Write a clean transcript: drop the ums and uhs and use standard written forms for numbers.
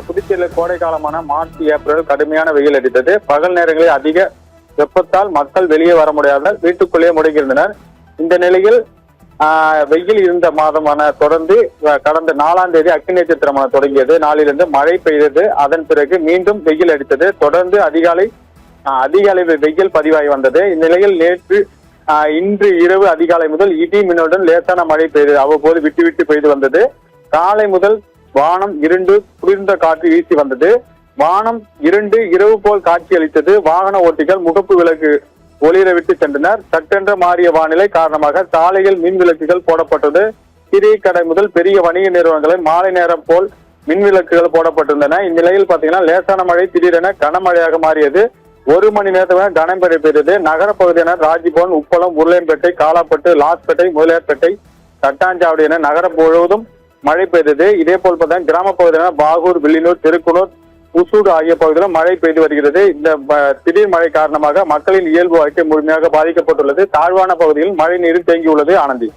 புதுச்சேரியில் கோடை காலமான மார்ச் ஏப்ரல் கடுமையான வெயில் அடித்தது. பகல் நேரங்களில் அதிக வெப்பத்தால் மக்கள் வெளியே வர முடியாமல் வீட்டுக்குள்ளேயே முடங்கியிருந்தனர். இந்த நிலையில் வெயில் இருந்த மாதமான தொடர்ந்து கடந்த 4ஆம் தேதி அக்னி நட்சத்திரமான தொடங்கியது. நாளிலிருந்து மழை பெய்தது. அதன் பிறகு மீண்டும் வெயில் அடித்தது. தொடர்ந்து அதிக அளவு வெயில் பதிவாகி வந்தது. இந்நிலையில் இன்று இரவு அதிகாலை முதல் இடி மின்னுடன் லேசான மழை பெய்தது. அவ்வப்போது விட்டு விட்டு பெய்து வந்தது. காலை முதல் வானம் இருண்டு குளிர்ந்த காற்று வீசி வந்தது. வானம் இருண்டு இரவு போல் காட்சியளித்தது. வாகன ஓட்டிகள் முகப்பு விளக்கு ஒளிர விட்டு சென்றனர். சட்டென்ற மாறிய வானிலை காரணமாக சாலையில் மின் விளக்குகள் போடப்பட்டது. சிறிய கடை முதல் பெரிய வணிக நிறுவனங்களில் மாலை நேரம் போல் மின் விளக்குகள் போடப்பட்டிருந்தன. இந்நிலையில் பாத்தீங்கன்னா லேசான மழை திடீரென கனமழையாக மாறியது. 1 மணி நேரத்துக்கு கனமழை பெய்தது. நகர பகுதியினர் ராஜ்பவன், உப்பளம், உருளையன்பேட்டை, காலாப்பட்டு, லாஸ்பேட்டை, முதலியார்பேட்டை, தட்டாஞ்சாவடி என நகரம் முழுவதும் மழை பெய்தது. இதே போல் பார்த்தீங்கன்னா கிராம பகுதியினர் பாகூர், வில்லியனூர், திருக்குனூர், புசூடு ஆகிய பகுதிகளிலும் மழை பெய்து வருகிறது. இந்த திடீர் மழை காரணமாக மக்களின் இயல்பு வாழ்க்கை முழுமையாக பாதிக்கப்பட்டுள்ளது. தாழ்வான பகுதியில் மழை நீர் தேங்கியுள்ளது. ஆனந்தி.